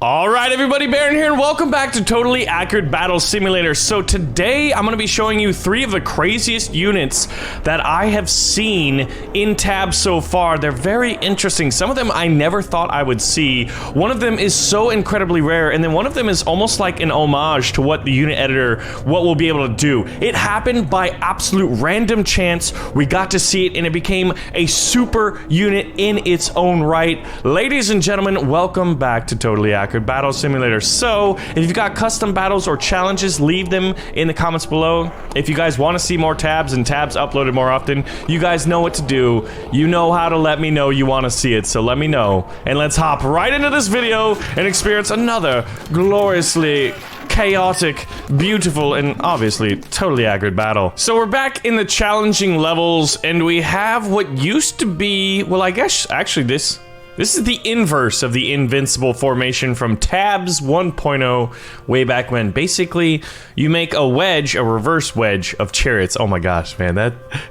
Alright everybody, Baron here and welcome back to Totally Accurate Battle Simulator. So today I'm going to be showing you 3 of the craziest units that I have seen in tabs so far. They're very interesting. Some of them I never thought I would see. One of them is so incredibly rare, and then one of them is almost like an homage to what the unit editor, what we'll be able to do. It happened by absolute random chance. We got to see it and it became a super unit in its own right. Ladies and gentlemen, welcome back to Totally Accurate Battle Simulator. So if you've got custom battles or challenges, leave them in the comments below. If you guys want to see more tabs and tabs uploaded more often, you guys know what to do. You know how to let me know you want to see it, so let me know. And let's hop right into this video and experience another gloriously chaotic, beautiful, and obviously totally accurate battle. So we're back in the challenging levels, and we have what used to be, well, I guess actually this is the inverse of the invincible formation from tabs 1.0 way back when. Basically, you make a wedge, a reverse wedge of chariots. Oh my gosh, man,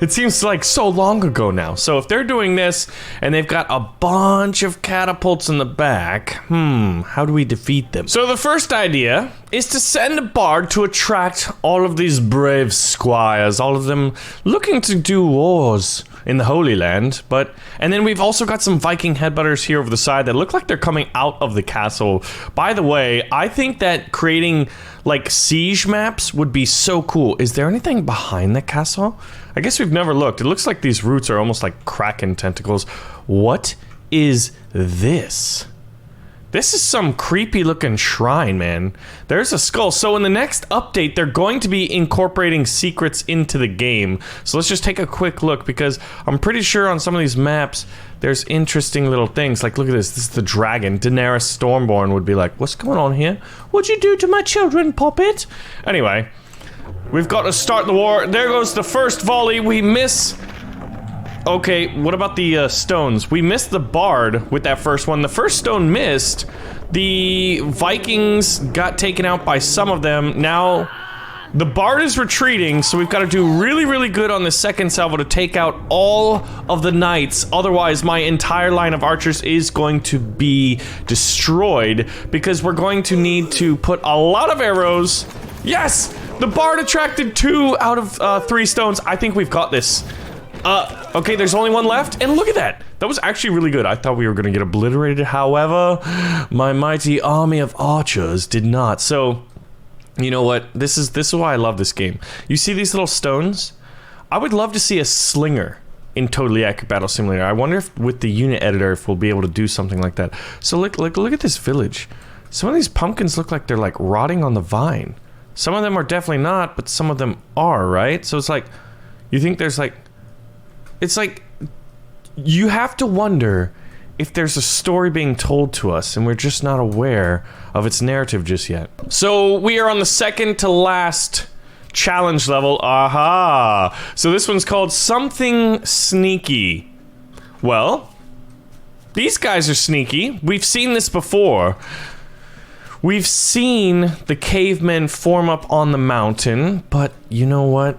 it seems like so long ago now. So if they're doing this and they've got a bunch of catapults in the back, how do we defeat them? So the first idea is to send a bard to attract all of these brave squires, all of them looking to do wars in the Holy Land. And then we've also got some Viking headbutters here over the side that look like they're coming out of the castle. By the way, I think that creating like siege maps would be so cool. Is there anything behind the castle? I guess we've never looked. It looks like these roots are almost like kraken tentacles. What is this? This is some creepy looking shrine, man. There's a skull. So in the next update, they're going to be incorporating secrets into the game. So let's just take a quick look, because I'm pretty sure on some of these maps, there's interesting little things. Like, look at this. This is the dragon. Daenerys Stormborn would be like, what's going on here? What'd you do to my children, puppet? Anyway, we've got to start the war. There goes the first volley. We miss. Okay, what about the stones? We missed the bard with that first one. The first stone missed. The Vikings got taken out by some of them. Now, the bard is retreating, so we've got to do really, really good on the second salvo to take out all of the knights. Otherwise, my entire line of archers is going to be destroyed, because we're going to need to put a lot of arrows. Yes! The bard attracted 2 out of 3 stones. I think we've got this. Okay, there's only 1 left, and look at that! That was actually really good. I thought we were gonna get obliterated, however, my mighty army of archers did not. So, you know what? This is why I love this game. You see these little stones? I would love to see a slinger in Totally Accurate Battle Simulator. I wonder if with the unit editor, if we'll be able to do something like that. So look at this village. Some of these pumpkins look like they're like rotting on the vine. Some of them are definitely not, but some of them are, right? So it's like, you think there's like, it's like, you have to wonder if there's a story being told to us and we're just not aware of its narrative just yet. So we are on the second to last challenge level. Aha! So this one's called Something Sneaky. Well, these guys are sneaky. We've seen this before. We've seen the cavemen form up on the mountain, but you know what?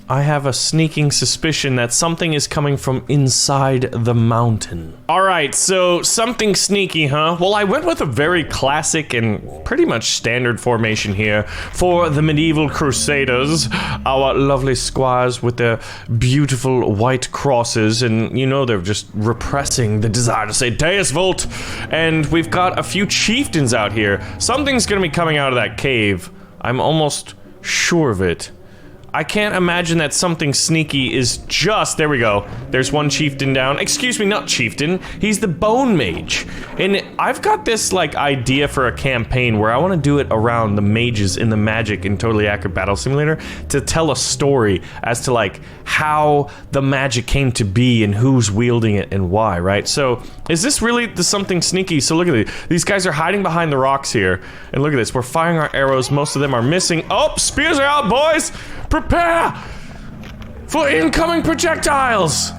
I have a sneaking suspicion that something is coming from inside the mountain. Alright, so something sneaky, huh? Well, I went with a very classic and pretty much standard formation here for the medieval crusaders. Our lovely squires with their beautiful white crosses, and you know they're just repressing the desire to say Deus Vult. And we've got a few chieftains out here. Something's gonna be coming out of that cave. I'm almost sure of it. I can't imagine that something sneaky is just... There we go. There's one chieftain down. Excuse me, not chieftain. He's the bone mage. And I've got this, like, idea for a campaign where I want to do it around the mages in the magic in Totally Accurate Battle Simulator to tell a story as to, like, how the magic came to be and who's wielding it and why, right? So, is this really the something sneaky? So look at these. These guys are hiding behind the rocks here. And look at this. We're firing our arrows. Most of them are missing. Oh, spears are out, boys! Prepare for incoming projectiles!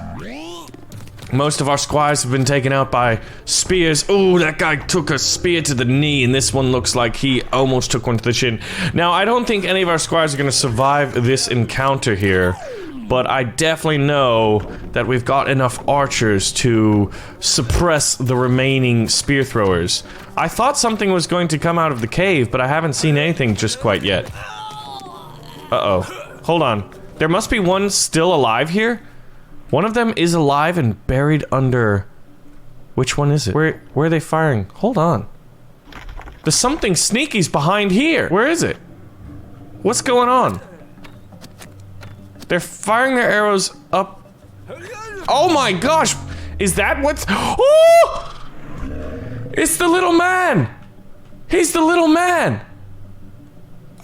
Most of our squires have been taken out by spears. Oh, that guy took a spear to the knee, and this one looks like he almost took one to the chin. Now, I don't think any of our squires are going to survive this encounter here. but I definitely know that we've got enough archers to suppress the remaining spear throwers. I thought something was going to come out of the cave, but I haven't seen anything just quite yet. Uh-oh. Hold on. There must be one still alive here? One of them is alive and buried under... Which one is it? Where are they firing? Hold on. There's something sneaky's behind here. Where is it? What's going on? They're firing their arrows up. Oh my gosh! Is that what's... Oh! It's the little man! He's the little man!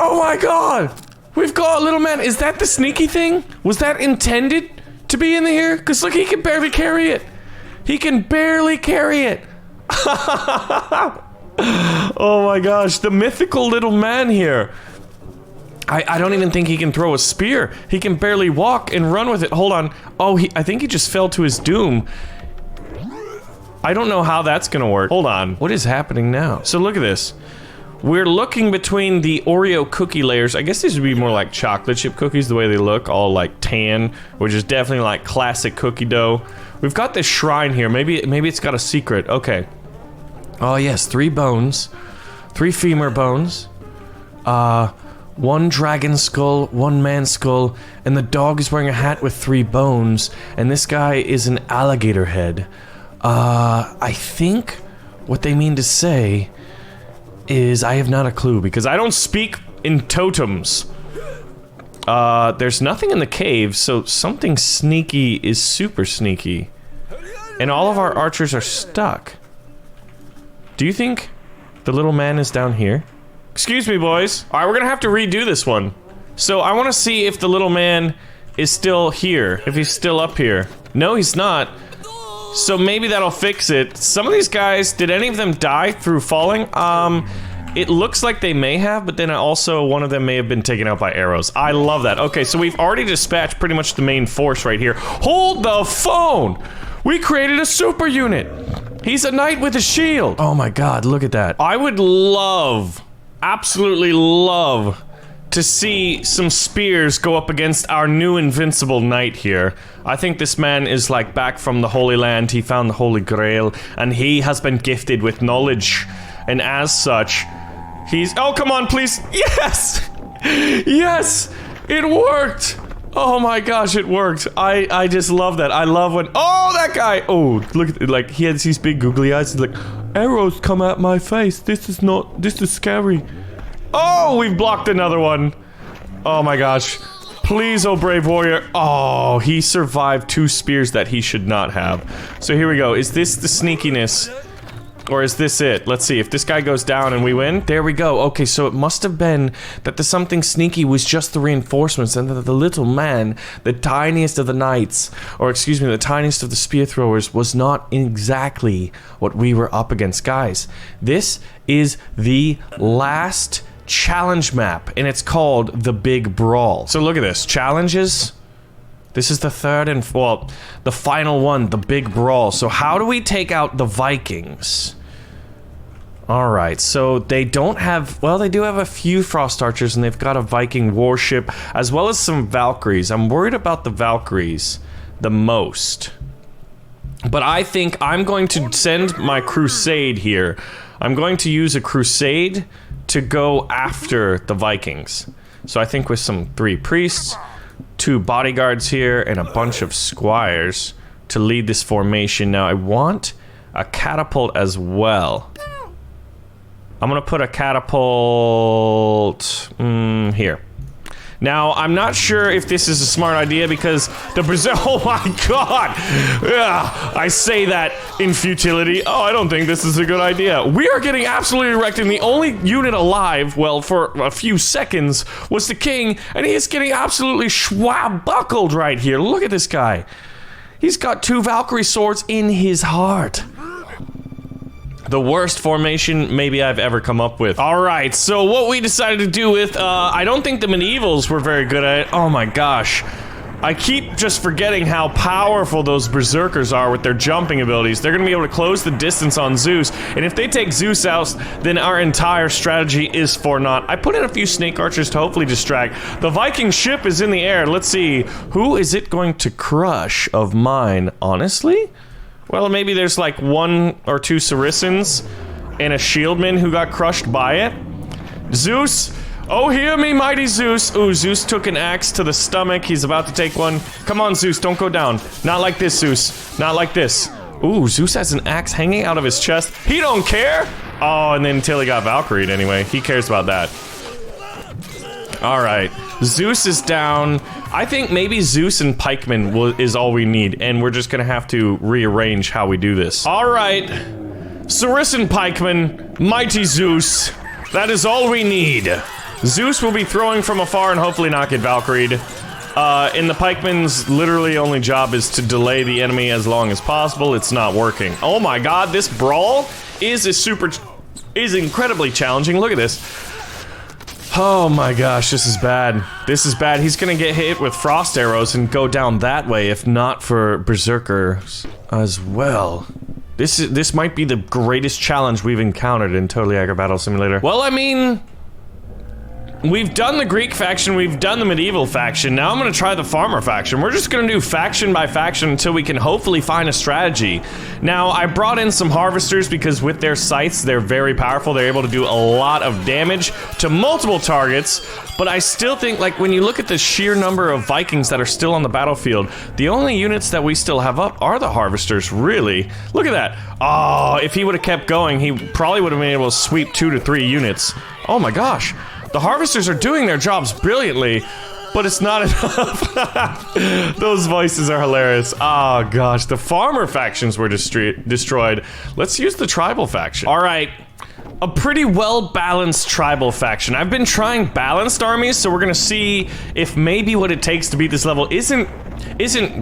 Oh my god! We've got a little man. Is that the sneaky thing? Was that intended to be in here? Because look, he can barely carry it. He can barely carry it. Oh my gosh, the mythical little man here. I don't even think he can throw a spear. He can barely walk and run with it. Hold on. Oh, I think he just fell to his doom. I don't know how that's gonna work. Hold on. What is happening now? So look at this. We're looking between the Oreo cookie layers. I guess these would be more like chocolate chip cookies, the way they look, all like tan, which is definitely like classic cookie dough. We've got this shrine here. Maybe it's got a secret. Okay. Oh yes, 3 bones, 3 femur bones, 1 dragon skull, 1 man skull, and the dog is wearing a hat with 3 bones, and this guy is an alligator head. I think what they mean to say is I have not a clue, because I don't speak in totems. There's nothing in the cave, so something sneaky is super sneaky. And all of our archers are stuck. Do you think the little man is down here? Excuse me, boys. Alright, we're gonna have to redo this one. So I want to see if the little man is still here, if he's still up here. No, he's not. So maybe that'll fix it. Some of these guys, did any of them die through falling? It looks like they may have, but then also one of them may have been taken out by arrows. I love that. Okay, so we've already dispatched pretty much the main force right here. Hold the phone! We created a super unit! He's a knight with a shield! Oh my god, look at that. I would love, absolutely love, to see some spears go up against our new invincible knight here. I think this man is like back from the Holy Land. He found the Holy Grail, and he has been gifted with knowledge. And as such, he's... Oh, come on, please! Yes! Yes! It worked! Oh my gosh, it worked. I just love that. I love when... Oh, that guy! Oh, look at... Like, he has these big googly eyes. He's like, arrows come at my face. This is not... This is scary. Oh, we've blocked another one. Oh my gosh. Please, oh brave warrior. Oh, he survived 2 spears that he should not have. So here we go. Is this the sneakiness? Or is this it? Let's see. If this guy goes down and we win. There we go. Okay, so it must have been that the something sneaky was just the reinforcements, and that the little man, the tiniest of the knights, or excuse me, the tiniest of the spear throwers, was not exactly what we were up against. Guys, this is the last challenge map, and it's called the Big Brawl. So look at this. Challenges. This is the third and, well, the final one, the Big Brawl. So how do we take out the Vikings? Alright, so they don't have... Well, they do have a few Frost Archers, and they've got a Viking warship, as well as some Valkyries. I'm worried about the Valkyries the most. But I think I'm going to send my crusade here. I'm going to use a crusade to go after the Vikings. So I think with some 3 priests, 2 bodyguards here, and a bunch of squires to lead this formation. Now I want a catapult as well. I'm gonna put a catapult here. Now, I'm not sure if this is a smart idea because the Brazil... Oh my god! Ugh, I say that in futility. Oh, I don't think this is a good idea. We are getting absolutely wrecked, and the only unit alive, well, for a few seconds, was the king, and he is getting absolutely schwabuckled right here. Look at this guy. He's got 2 Valkyrie swords in his heart. The worst formation maybe I've ever come up with. Alright, so what we decided to do with, I don't think the medievals were very good at it. Oh my gosh. I keep just forgetting how powerful those berserkers are with their jumping abilities. They're gonna be able to close the distance on Zeus, and if they take Zeus out, then our entire strategy is for naught. I put in a few snake archers to hopefully distract. The Viking ship is in the air. Let's see, who is it going to crush of mine, honestly? Well, maybe there's like 1 or 2 Saracens and a shieldman who got crushed by it. Zeus! Oh, hear me, mighty Zeus! Ooh, Zeus took an axe to the stomach. He's about to take one. Come on, Zeus, don't go down. Not like this, Zeus. Not like this. Ooh, Zeus has an axe hanging out of his chest. He don't care! Oh, and then until he got Valkyried anyway. He cares about that. Alright, Zeus is down. I think maybe Zeus and pikemen is all we need, and we're just gonna have to rearrange how we do this. Alright, Saracen pikemen, mighty Zeus. That is all we need. Zeus will be throwing from afar and hopefully not get Valkyried. And the pikeman's literally only job is to delay the enemy as long as possible. It's not working. Oh my god, this brawl is incredibly challenging. Look at this. Oh my gosh, this is bad. This is bad. He's gonna get hit with frost arrows and go down that way if not for berserkers as well. This might be the greatest challenge we've encountered in Totally Accurate Battle Simulator. Well, I mean, we've done the Greek faction, we've done the medieval faction, now I'm gonna try the farmer faction. We're just gonna do faction by faction until we can hopefully find a strategy. Now, I brought in some harvesters because with their scythes, they're very powerful. They're able to do a lot of damage to multiple targets, but I still think, like, when you look at the sheer number of Vikings that are still on the battlefield, the only units that we still have up are the harvesters, really. Look at that. Oh, if he would have kept going, he probably would have been able to sweep 2 to 3 units. Oh my gosh. The harvesters are doing their jobs brilliantly, but it's not enough. Those voices are hilarious. Oh gosh, the farmer factions were destroyed. Let's use the tribal faction. All right, a pretty well-balanced tribal faction. I've been trying balanced armies, so we're gonna see if maybe what it takes to beat this level isn't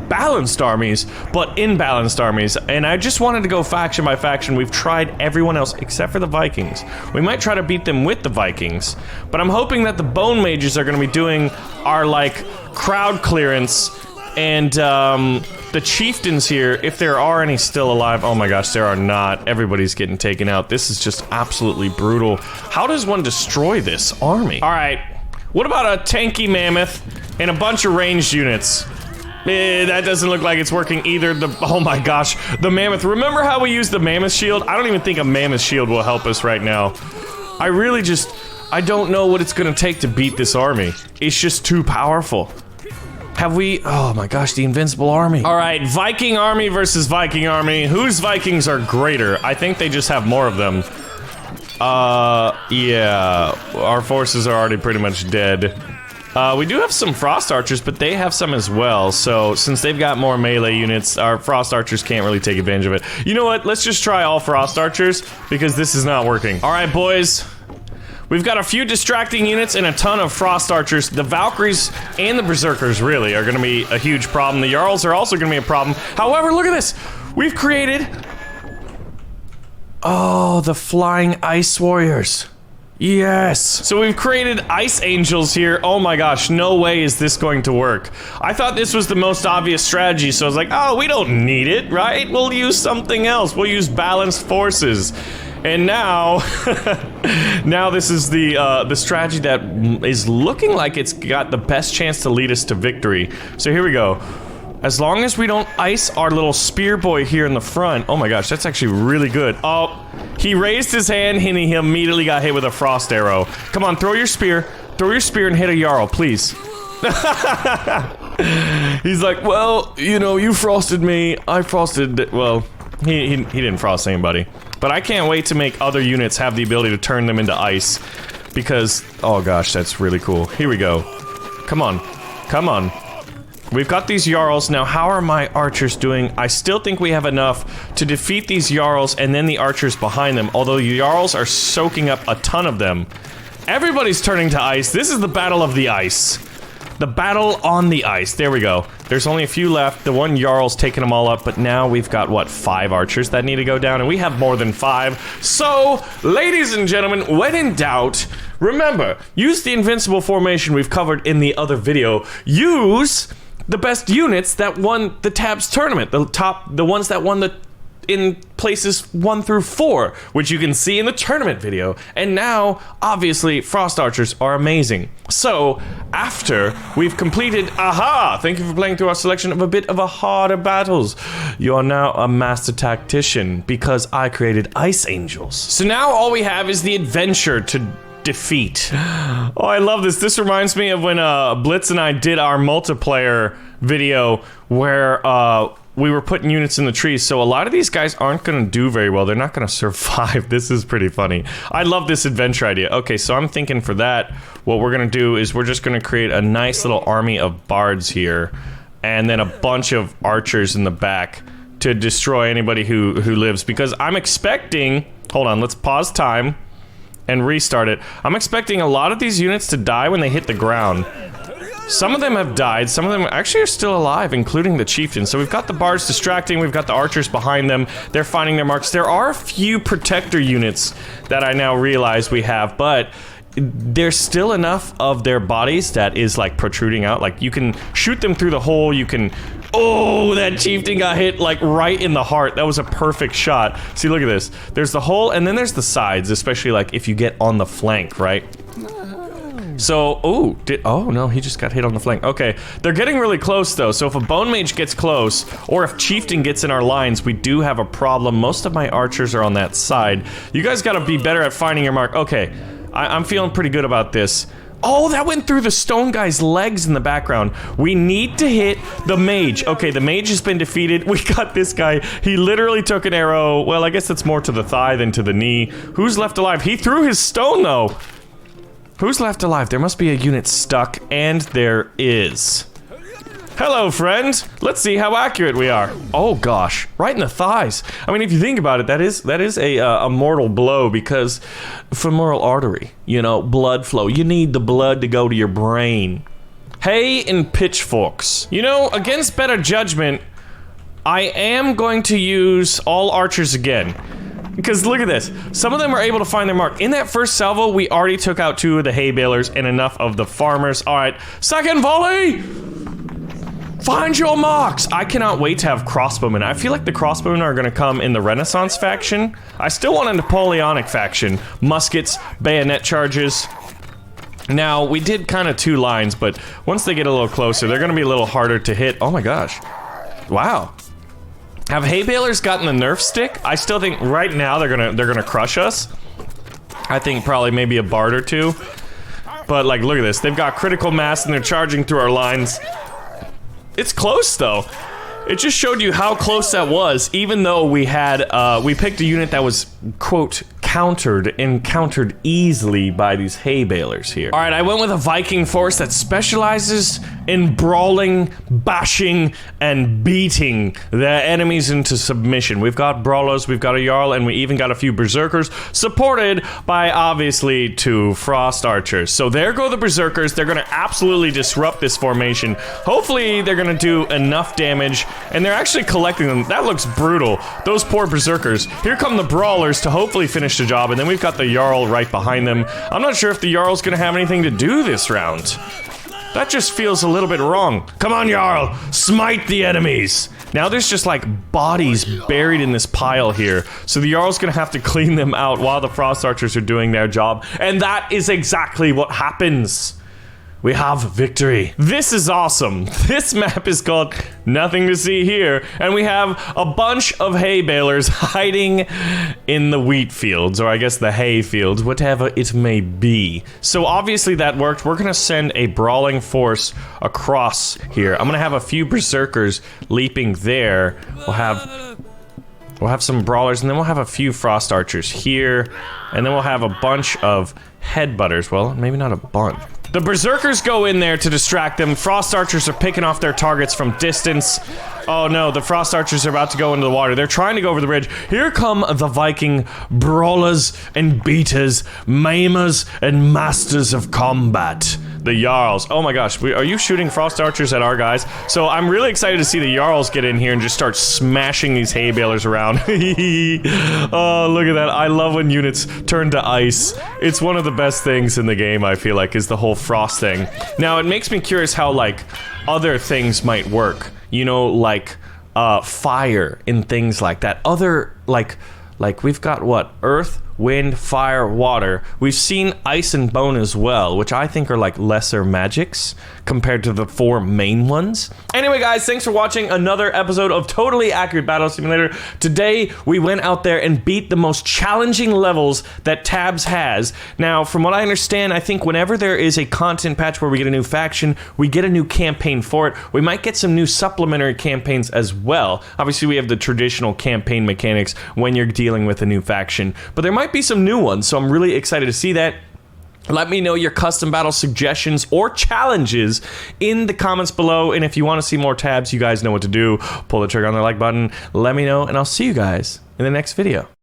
balanced armies, but imbalanced armies. And I just wanted to go faction by faction. We've tried everyone else except for the Vikings. We might try to beat them with the Vikings, but I'm hoping that the Bone Mages are gonna be doing our, like, crowd clearance, and the chieftains here, if there are any still alive. Oh my gosh, there are not. Everybody's getting taken out. This is just absolutely brutal. How does one destroy this army? All right, what about a tanky mammoth and a bunch of ranged units? That doesn't look like it's working either. Oh my gosh, the mammoth. Remember how we used the mammoth shield? I don't even think a mammoth shield will help us right now. I don't know what it's gonna take to beat this army. It's just too powerful. Oh my gosh, the invincible army. All right, Viking army versus Viking army. Whose Vikings are greater? I think they just have more of them. Yeah, our forces are already pretty much dead. We do have some frost archers, but they have some as well, so since they've got more melee units, our frost archers can't really take advantage of it. You know what? Let's just try all frost archers, because this is not working. Alright, boys. We've got a few distracting units and a ton of frost archers. The Valkyries and the Berserkers, really, are gonna be a huge problem. The Jarls are also gonna be a problem. However, look at this! We've created... Oh, the flying ice warriors. Yes! So we've created ice angels here. Oh my gosh, no way is this going to work. I thought this was the most obvious strategy, so I was like, oh, we don't need it, right? We'll use something else. We'll use balanced forces. And now, now this is the strategy that is looking like it's got the best chance to lead us to victory. So here we go. As long as we don't ice our little spear boy here in the front. Oh my gosh, that's actually really good. Oh, he raised his hand and he immediately got hit with a frost arrow. Come on, throw your spear. Throw your spear and hit a Jarl, please. He's like, well, you know, you frosted me. I frosted, well, he didn't frost anybody. But I can't wait to make other units have the ability to turn them into ice. Because, oh gosh, that's really cool. Here we go. Come on. Come on. We've got these Jarls. Now, how are my archers doing? I still think we have enough to defeat these Jarls and then the archers behind them. Although the Jarls are soaking up a ton of them. Everybody's turning to ice. This is the battle of the ice. The battle on the ice. There we go. There's only a few left. The one Jarl's taking them all up, but now we've got, what, 5 archers that need to go down, and we have more than 5. So, ladies and gentlemen, when in doubt, remember, use the invincible formation we've covered in the other video. Use the best units that won the Tabs tournament. The ones that won in places 1 through 4, which you can see in the tournament video. And now, obviously, Frost Archers are amazing. So, after we've completed, thank you for playing through our selection of a bit of a harder battles. You are now a master tactician because I created Ice Angels. So now all we have is the adventure to defeat. Oh, I love this. This reminds me of when Blitz and I did our multiplayer video where we were putting units in the trees, so a lot of these guys aren't gonna do very well. They're not gonna survive. This is pretty funny. I love this adventure idea. Okay, so I'm thinking for that, what we're gonna do is we're just gonna create a nice little army of bards here, and then a bunch of archers in the back to destroy anybody who lives, because I'm expecting, hold on, let's pause time and restart it. I'm expecting a lot of these units to die when they hit the ground. Some of them have died, some of them actually are still alive, including the chieftain. So we've got the bards distracting, we've got the archers behind them, they're finding their marks. There are a few protector units that I now realize we have, but there's still enough of their bodies that is like protruding out. Like you can shoot them through the hole, you can... Oh, that chieftain got hit like right in the heart. That was a perfect shot. See, look at this. There's the hole and then there's the sides, especially like if you get on the flank, right? So, oh no, he just got hit on the flank. Okay, they're getting really close though, so if a Bone Mage gets close, or if Chieftain gets in our lines, we do have a problem. Most of my archers are on that side. You guys gotta be better at finding your mark. Okay, I'm feeling pretty good about this. Oh, that went through the stone guy's legs in the background. We need to hit the mage. Okay, the mage has been defeated. We got this guy. He literally took an arrow. Well, I guess that's more to the thigh than to the knee. Who's left alive? He threw his stone though. Who's left alive? There must be a unit stuck, and there is. Hello, friend. Let's see how accurate we are. Oh gosh, right in the thighs. I mean, if you think about it, that is a mortal blow, because femoral artery, you know, blood flow. You need the blood to go to your brain. Hay and pitchforks. You know, against better judgment, I am going to use all archers again. Because look at this. Some of them are able to find their mark. In that first salvo, we already took out 2 of the hay balers and enough of the farmers. All right, second volley! Find your marks! I cannot wait to have crossbowmen. I feel like the crossbowmen are gonna come in the Renaissance faction. I still want a Napoleonic faction. Muskets, bayonet charges. Now, we did kind of 2 lines, but once they get a little closer, they're gonna be a little harder to hit. Oh my gosh. Wow. Have hay balers gotten the nerf stick? I still think right now they're gonna crush us. I think probably maybe a bard or 2. But like, look at this. They've got critical mass and they're charging through our lines. It's close though. It just showed you how close that was, even though we had, we picked a unit that was, quote, countered easily by these hay balers here. All right, I went with a Viking force that specializes in brawling, bashing, and beating their enemies into submission. We've got brawlers, we've got a Jarl, and we even got a few berserkers, supported by, obviously, 2 frost archers. So there go the berserkers. They're gonna absolutely disrupt this formation. Hopefully, they're gonna do enough damage, and they're actually collecting them. That looks brutal. Those poor berserkers. Here come the brawlers to hopefully finish the job, and then we've got the Jarl right behind them. I'm not sure if the Jarl's gonna have anything to do this round. That just feels a little bit wrong. Come on, Jarl! Smite the enemies! Now there's just like bodies buried in this pile here, so the Jarl's gonna have to clean them out while the Frost Archers are doing their job, and that is exactly what happens. We have victory. This is awesome. This map is called Nothing to See Here, and we have a bunch of hay balers hiding in the wheat fields, or I guess the hay fields, whatever it may be. So obviously that worked. We're gonna send a brawling force across here. I'm gonna have a few berserkers leaping there. We'll have some brawlers, and then we'll have a few frost archers here, and then we'll have a bunch of headbutters. Well, maybe not a bunch. The berserkers go in there to distract them. Frost archers are picking off their targets from distance. Oh no, the frost archers are about to go into the water. They're trying to go over the bridge. Here come the Viking brawlers and beaters, maimers and masters of combat. the Jarls. Oh my gosh, are you shooting frost archers at our guys? So I'm really excited to see the Jarls get in here and just start smashing these hay balers around. Oh, look at that. I love when units turn to ice. It's one of the best things in the game, I feel like, is the whole frost thing. Now, it makes me curious how, like, other things might work. You know, like, fire and things like that. Other, like we've got what? Earth, wind, fire, water. We've seen ice and bone as well, which I think are like lesser magics compared to the 4 main ones. Anyway, guys, thanks for watching another episode of Totally Accurate Battle Simulator. Today, we went out there and beat the most challenging levels that Tabs has. Now, from what I understand, I think whenever there is a content patch where we get a new faction, we get a new campaign for it. We might get some new supplementary campaigns as well. Obviously, we have the traditional campaign mechanics when you're dealing with a new faction, but there might be some new ones, so I'm really excited to see that. Let me know your custom battle suggestions or challenges in the comments below, and if you want to see more Tabs, you guys know what to do. Pull the trigger on the like button, let me know, and I'll see you guys in the next video.